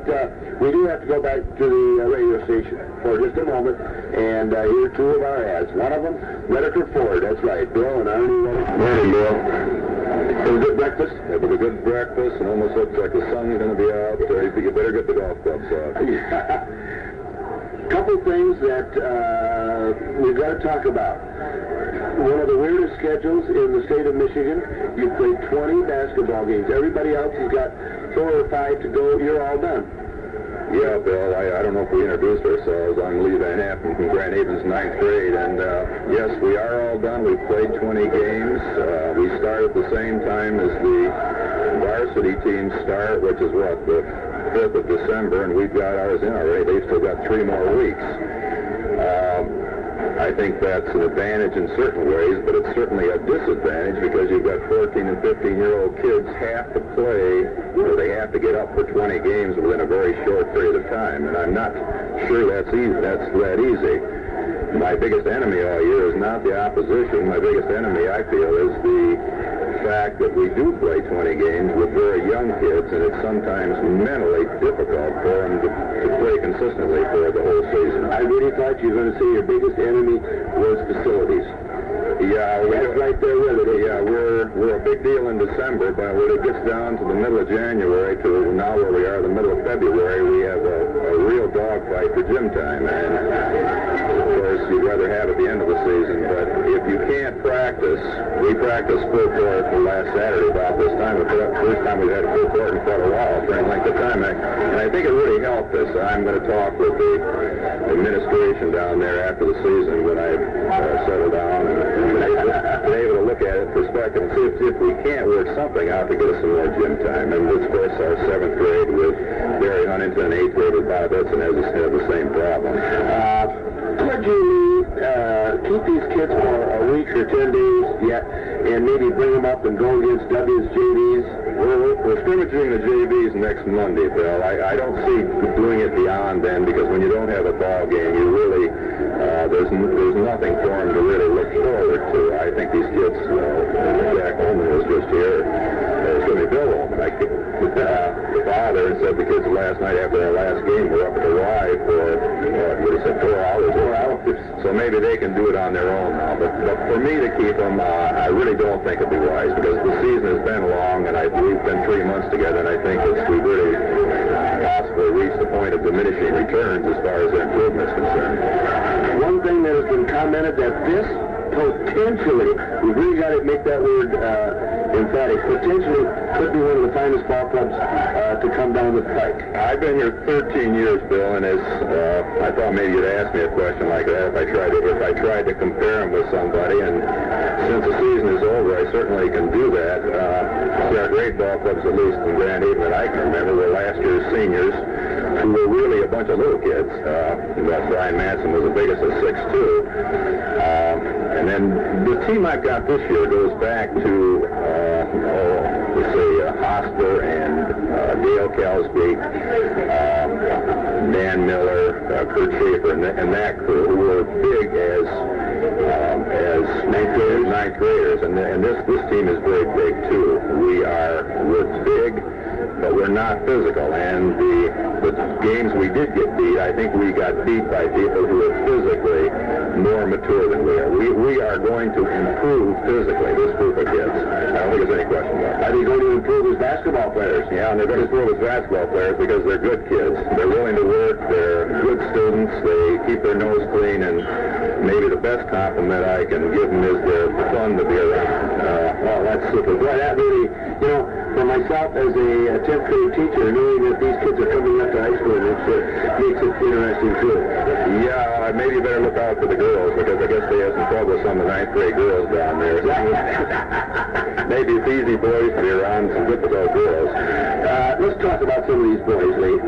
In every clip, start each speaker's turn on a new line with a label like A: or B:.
A: But we do have to go back to the radio station for just a moment and hear two of our ads. One of them, Redeker Ford. That's right, Bill and Arnie.
B: Morning, Bill.
A: It was a good breakfast?
B: It was a good breakfast, and almost looks like the sun's going to be out. You better get the golf clubs out.
A: Yeah. Couple things that we've got to talk about. One of the weirdest schedules in the state of Michigan. You've played 20 basketball games. Everybody else has got 4 or 5 to go. You're all done.
B: Yeah, Bill, I don't know if we introduced ourselves. I'm Lee VanHaaften from Grand Haven's 9th grade, and yes, we are all done. We've played 20 games. We start at the same time as the varsity teams start, which is what, the 5th of December, and we've got ours in already. They've still got 3 more weeks. I think that's an advantage in certain ways, but it's certainly a disadvantage because you've got 14 and 15-year-old kids have to play, or they have to get up for 20 games within a very short period of time, and I'm not sure that's that easy. My biggest enemy all year is not the opposition. My biggest enemy, I feel, is the fact that we do play 20 games with very young kids, and it's sometimes mentally difficult for them to play consistently for the whole season.
A: I really thought you were going to say your biggest enemy was facilities.
B: Yeah,
A: that's right there with it.
B: Yeah, we're a big deal in December, but when it gets down to the middle of January to now where we are, the middle of February, we have a real dogfight for gym time. And of course, you'd rather have at the end of the season, but if you can't practice, we practiced full court last Saturday about this time. The first time we've had full court in quite a while for any length of time, and I think it really helped us. I'm going to talk with the administration down there after the season when I settle down and been able to look at it in perspective and see if we can't work something out to get us some more gym time. And this, of course, our 7th grade with Barry Huntington and 8th grade with Bob Edson has the same problem.
A: Could you keep these kids for a week or 10 days yet and maybe bring them up and go against WGHN-JVs?
B: We're scrimmaging the JVs next Monday, Bill. I don't see doing it beyond then because when you don't have a ball game, you really, there's nothing for them to really look forward to. I think these kids, Jack Holman was just here. Bill Holman. The father and said the kids last night after their last game were up at the Y for, what he said, 4 hours. So maybe they can do it on their own now. But for me to keep them, I really don't think it'd be wise because the season has been long and we've been 3 months together, and I think we've really possibly reached the point of diminishing returns as far as their improvement is concerned.
A: One thing that has been commented that this potentially, we've really got to make that word emphatic, potentially could be one of the finest ball clubs to come down the pike.
B: I've been here 13 years, Bill, and I thought maybe you'd ask me a question like that if I tried to compare them with somebody, and since the season is over, I certainly can do that. Our great ball clubs, at least in Grand Haven that I can remember, were last year's seniors, who were really a bunch of little kids. Brian Manson was the biggest at 6'2". And then the team I've got this year goes back to, Hosper and Dale Calisby, Dan Miller, Kurt Schaefer, and that crew, who were big as ninth graders. And this team is very big too. We're big, but we're not physical. And the games we did get beat, I think we got beat by people who are physically more mature than we are. We are going to improve physically, this group of kids. I don't think there's any question about that.
A: Are they going to improve as basketball players?
B: Yeah, and they're going to improve as basketball players because they're good kids. They're willing to work. They're good students. They keep their nose clean, and maybe the best compliment I can give them is they're fun to be around.
A: Well, that's super. Boy, that really, for myself as a 10th grade teacher, knowing that these kids are coming up to high school, makes it interesting too.
B: Yeah, maybe you better look out for the girls because I guess they have some trouble with some of the 9th grade girls down there. Maybe it's easy boys to be around some difficult girls.
A: Let's talk about some of these boys, Lee.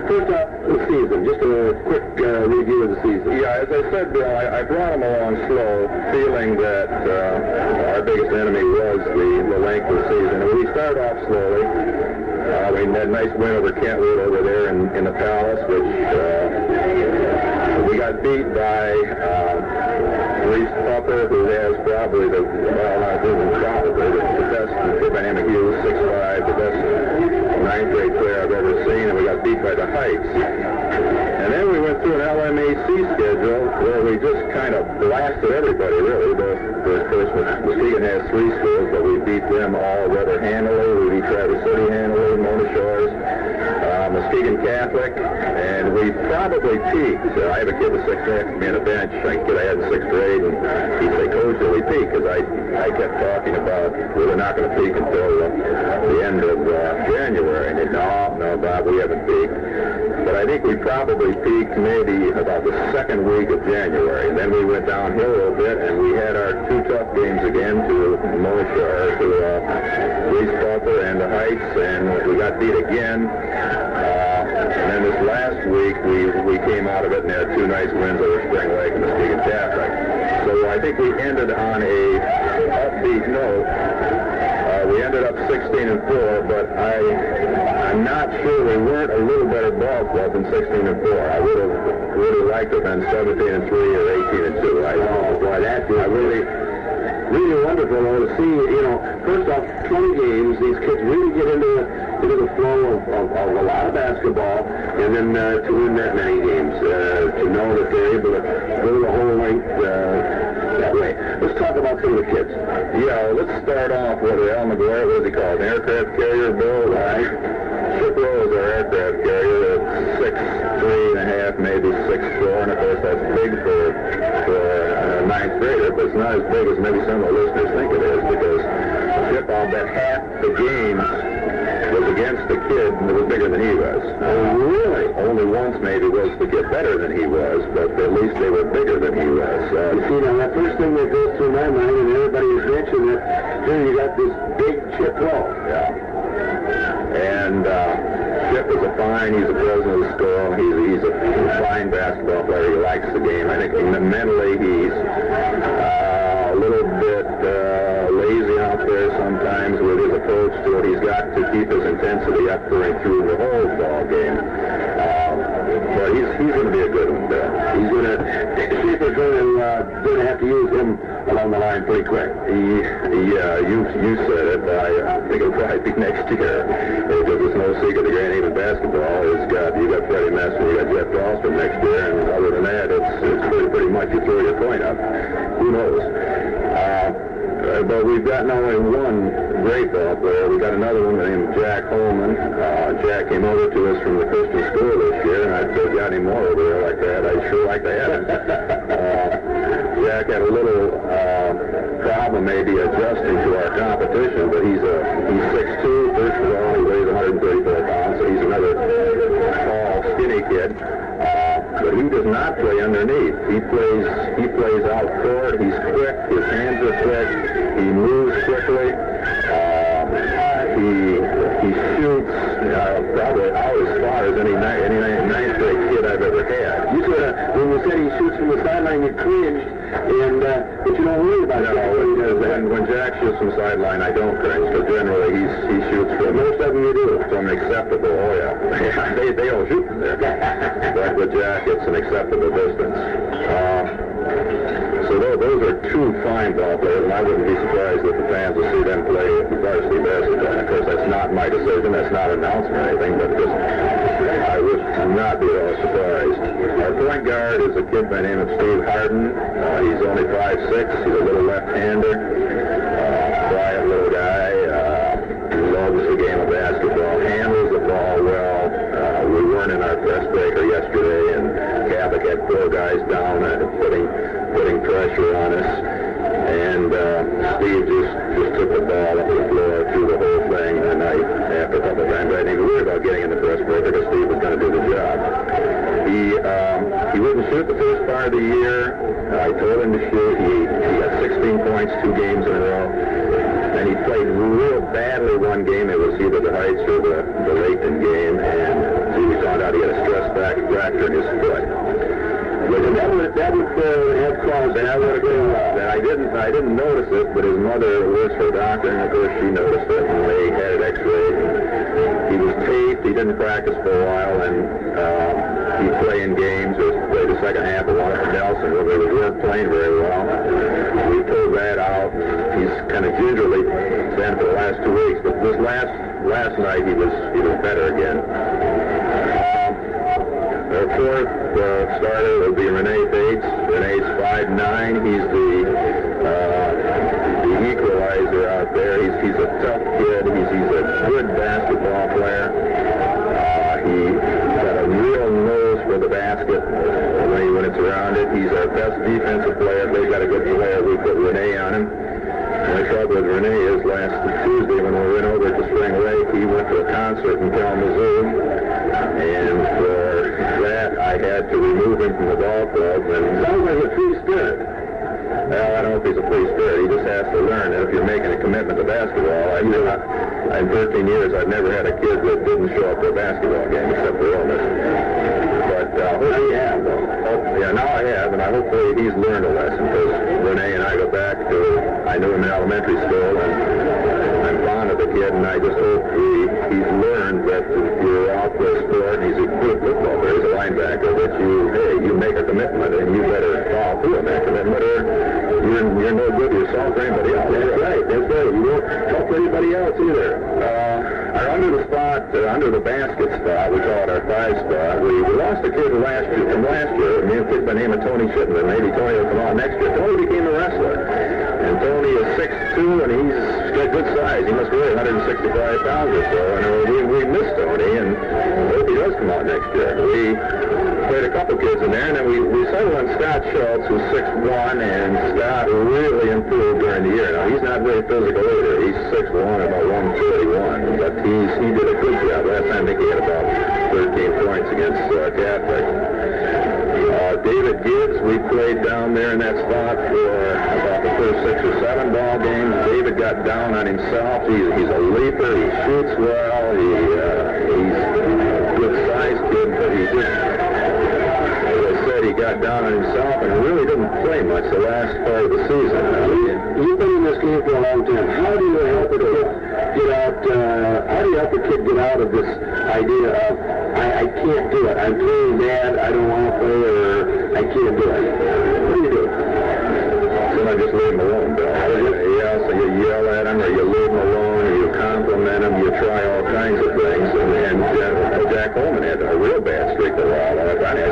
A: First up, the season. Just a quick review of the season.
B: Yeah, as I said, Bill, I brought them along slow, feeling that our biggest enemy was the length of the season. And we started off slowly. We had a nice win over Kentwood over there in the Palace, which we got beat by Reese Pupper, who has probably the best in Abraham Hughes, 6'5", the best ninth grade player I've ever seen, and we got beat by the Heights. And then we went through an LMAC schedule where we just kind of blasted everybody, really. Of course, Muskegon has 3 schools, but we beat them all rather handily. We beat Traverse City handily, Mona Shores, Muskegon Catholic, and we probably peaked. I have a kid with 6 next to me on a bench, a kid I had in 6th grade, and he'd say, Coach, did we peak? Because I kept talking about we were not going to peak until the end of January. And he said, no, Bob, we haven't peaked. But I think we probably peaked maybe about the 2nd week of January. And then we went downhill a little bit, and we had our 2 tough games again to Mona Shores, to Reese Pulper and the Heights, and we got beat again. And then this last week, we came out of it and had 2 nice wins over Spring Lake and Muskegon Catholic. So I think we ended on a upbeat note. We ended up 16-4, but I'm not sure we weren't a little better ball club than 16-4. I would have really liked to have been 17-3 or 18-2. I really wonderful to see, first off, 20 games, these kids really get into the flow of a lot of basketball, and then to win that many games, to know that they're able to go the whole length that way. Let's talk about some of the kids. Yeah, let's start off with Al McGuire. What is he called? An aircraft carrier, Bill, right? Chip Rowe is our aircraft carrier. It's 6'3.5", maybe 6'4", and of course that's big for a 9th grader, but it's not as big as maybe some of the listeners think it is, because Chip, I'll bet half the games was against the kid that was bigger than he was. Oh, really? Only once maybe was the kid better than he was, but at least they were bigger than he was. You see, now that first thing that goes through my mind, and everybody has mentioned it, here you got this big Chip Rowe. Yeah. And Chip is he's a president of the school. He's a fine basketball player. He likes the game. I think mentally he's a little bit lazy out there sometimes with his approach to it. He's got to keep his intensity up during through the whole ball game. But he's going to be a good one, Bill. He's going to see if they're going to have to use him along the line pretty quick. Yeah, you said it. I think it'll probably be next year. Because it's no secret the Grand Haven basketball you got Freddie Messer, you got Jeff Dahlstrom next year, and other than that, it's pretty much you throw your coin up. Who knows? But we've got not only one great ball player, we got another one named Jack Holman. Jack came over to us from the Christian school this year, and I'd say, got any more over there like that? I'd sure like to have him. Jack had a little problem maybe adjusting to our competition, but he's 6'2", first of all, he weighs 134 pounds, so he's another tall, skinny kid. But he does not play underneath. He plays out court. He's quick. His hands are quick. He moves quickly. He shoots probably out as far as any ninth grade kid I've ever had. You said when you said he shoots from the sideline, you cringed, but you don't worry about that. When Jack shoots from the sideline, I don't cringe, because generally he shoots from most of them you do from an acceptable. Oh yeah, they don't shoot from there. But with Jack, it's an acceptable distance. So those are 2 fine ball players, and I wouldn't be surprised if the fans will see them play varsity basketball. Of course, that's not my decision. That's not announced or anything, but just I would not be at all surprised. Our point guard is a kid by the name of Steve Harden. He's only 5'6". He's a little left-hander, quiet little guy. He loves the game of basketball, handles the ball well. We weren't in our press breaker yesterday, and Catholic had 4 guys down and putting pressure on us. And Steve just took the ball up the floor through the whole thing tonight after a couple of times. I didn't even worry about getting in the press breaker because Steve was going to do the job. He wouldn't shoot the first part of the year. I told him to shoot. He got 16 points 2 games in a row. And he played real badly one game. It was either the Heights or the Layton game. And we found out he had a stress fracture in his foot. And that would have caused that. I didn't notice it, but his mother was her doctor, and of course she noticed it, and they had it x-rayed. He was taped. He didn't practice for a while, and he'd play in games. But played the second half of one at Nelson where they weren't playing very well. We pulled that out. He's kind of gingerly been for the last 2 weeks, but this last night he was better again. Our fourth starter will be Renee Bates. Renee's 5'9". He's the equalizer out there. He's a tough kid. He's a good basketball player. He got a real nose for the basket when it's around it. He's our best defensive player. They've got a good player. We put Renee on him. The trouble with Renee is last Tuesday when we went over to Spring Lake, he went to a concert in Kalamazoo, and for that I had to remove him from the ball club. And sounds like a free spirit. Well, I don't know if he's a free spirit. He just has to learn that if you're making a commitment to basketball. In 13 years, I've never had a kid that didn't show up to a basketball game except for illness. But hopefully you have, though. Yeah, now I have, and I hopefully he's learned a lesson, because Renee and I go back to, I knew him in elementary school, and I'm fond of the kid, and I just hope he's learned that if you're out for a sport, and he's a good football player, he's a linebacker, that you make a commitment, and you better follow through on that commitment, or you're no good yourself or anybody else. That's right. You won't help anybody else either. Our under the basket spot, we call it our 5 spot. We lost a kid from last year. A kid by the name of Tony Shipman. Maybe Tony will come on next year. Tony became a wrestler. And Tony is 6'2", and he's got good size. He must weigh 165 pounds or so. And we miss Tony, and hope he does come out next year. We played a couple kids in there, and then we settled on Scott Schultz, who's 6'1", and Scott really improved during the year. Now, he's not very physical either. He's 6'1", about 131, but he did a good job. Last time I think he had about 13 points against Catholic. David Gibbs, we played down there in that spot for about the first 6 or 7 ball games. David got down on himself. He's a leaper. He shoots well. He's a good-sized kid, but he just, as I said, he got down on himself and really didn't play much the last part of the season. You've been in this game for a long time. How do you help a kid get out? How do you help a kid get out of this idea of I can't do it. I'm playing bad. I don't want to play, or I can't do it. What do you do? Sometimes just leave him alone, Bill. Yeah, so you yell at him, or you leave him alone, or you compliment him, you try all kinds of things. And Jack Holman had a real bad streak for a while. I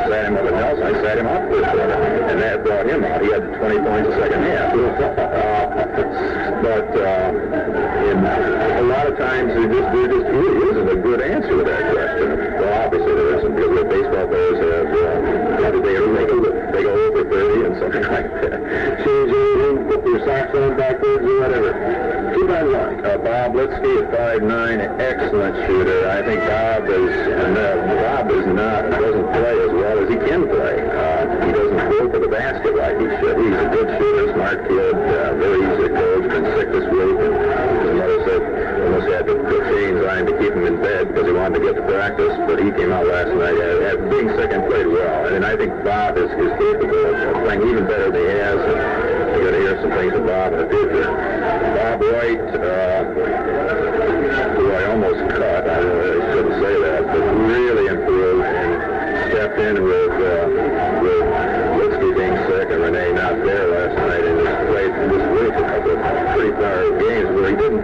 B: sat him up at Nelson. I sat him up for a quarter, and that brought him out. He had 20 points a second half. But a lot of times there just really isn't a good answer to that question. Well, obviously there isn't, because the baseball players have they go over 30 and something like that. Change anything, put your socks on backwards or whatever. Keep on going. Bob Litsky at 5'9", excellent shooter. I think Bob doesn't play as well as he can play. He doesn't go for the basket like he should. He's a good shooter, smart kid, very easy to coach, been sick this week, and his mother said almost had to put chains on him to keep him in bed because he wanted to get to practice, but he came out last night being sick and played well. And I think Bob is capable of playing even better than he has, and you're going to hear some things from Bob in the future. Bob White, who I almost cut, I shouldn't say that, but really improved and stepped in with Litsky being sick and Renee not there last night, and just played this week a couple of pretty far games where he didn't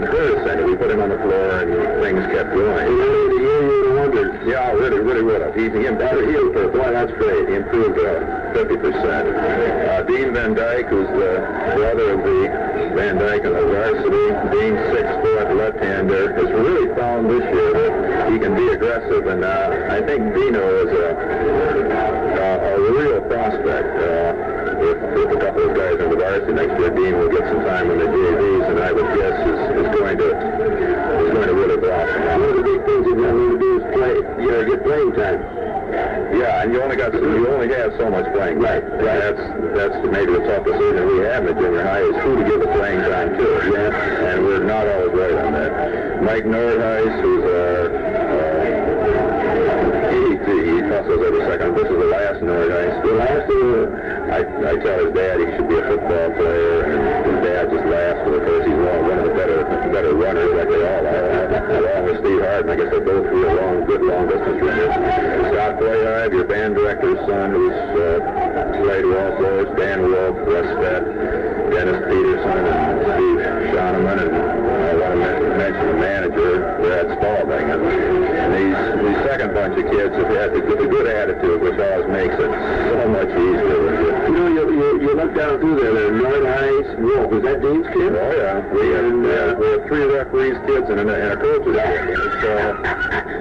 B: hurt us any. We put him on the floor and things kept going. He really, the year you would have wondered. Yeah, really would have. He improved. Boy, that's great. He improved 50%. Dean Van Dyke, who's the brother of the Van Dyke on the varsity, Dean 6'4", left-hander, has really found this year that he can be aggressive, and I think Dino is a real prospect. If a couple of guys in the varsity next year, Dean will get some time in the JVs, and I would guess is going to really blossom. One of the big things you're going to need to do is play. You know, get playing time. Yeah, and you only have so much playing time. Right. That's maybe the toughest thing that we have in the junior high is who to give the playing time to. Yeah. And we're not always right on that. Mike Nordheis, who's he hustles every second. This is the last Nordheis. The last I tell his dad he should be a football player, and his dad just laughs. But of course, he's one of the better runners, like they all are. Along with Steve Harden, I guess they both real good long distance runners. Scott Boyard, your band director's son, who's played well for us, Dan Wolf, Russ Fett, Dennis Peterson, and Steve Schoeneman, and I want to mention the manager, Brad Spalding. And these second bunch of kids have had a good attitude, which always makes it so much easier.
A: You look down through there, Nordice, Wolf, is that Dean's kid?
B: Oh, yeah. We have 3 referees' kids and a coach's kid. So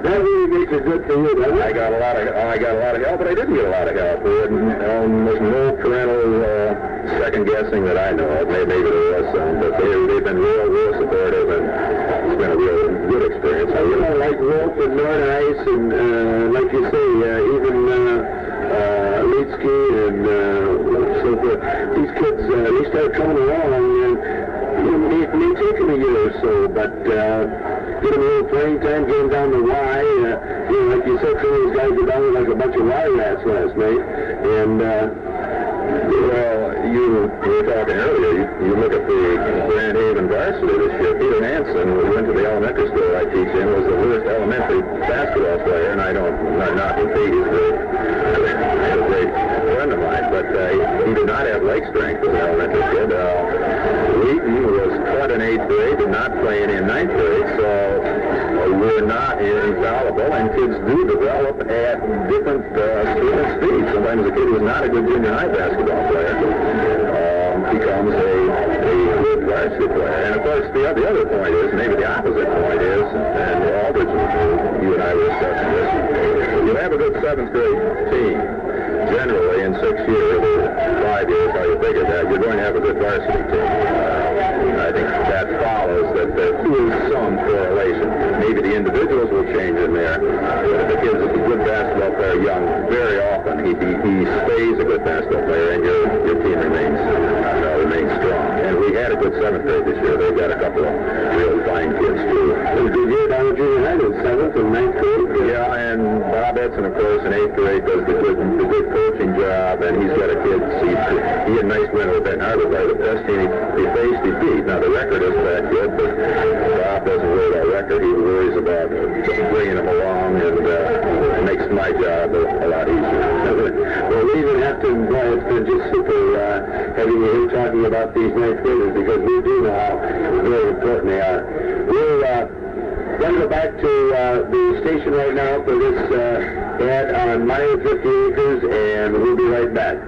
A: that really makes it good for you, doesn't it?
B: I got a lot of help, but I didn't get a lot of help. There was no parental second guessing that I know of. Maybe there was some, but they've been real supportive, and it's been a real good experience.
A: Like Wolf and Nordice, and like you say, even Leetsky and so forth. These kids, they start coming along, and it may take them a year or so, but get them a little playing time, get them down the Y. Like you said, some of these guys were down there like a bunch of Y rats last night, and
B: well, you were talking earlier, you look at the Grand Haven varsity this year. Peter Hansen, who went to the elementary school I teach in, was the worst elementary basketball player, and I'm not knocking Pete, he's a great friend of mine, but he did not have leg strength as an elementary kid. Wheaton was cut in 8th grade, did not play any in 9th grade, so we're not infallible, and kids do develop at different speeds. Sometimes a kid who's not a good junior high basketball player becomes a good varsity player. And of course, the other point is, maybe the opposite point is, and Aldridge, you and I were discussing this, you have a good 7th grade team. Generally, in 6 years or 5 years, how you figure that, you're going to have a good varsity team. I think that follows that there is some correlation. Maybe the individuals will change in there, but if the kid's a good basketball player young, very often he stays a good basketball player, and your team remains strong. And we had a good 7th grade this year. They've got a couple of really fine kids, too.
A: It was a good year down at junior high in 7th and 9th grade.
B: Yeah, and Bob Edson, of course, in 8th grade does the good coaching job, and he's got a kid. He had a nice win with Ben Harbor by the best team he faced, he beat. Now, the record isn't that good, but Bob doesn't worry about record. He worries about just bringing them along, and it makes my job a lot easier.
A: Well, Lee VanHaaften, boy, it's been just super having you here talking about these 9th graders, because we do know how very important they are. We're going to go back to the station right now for this ad on My 50 Acres, and we'll be right back.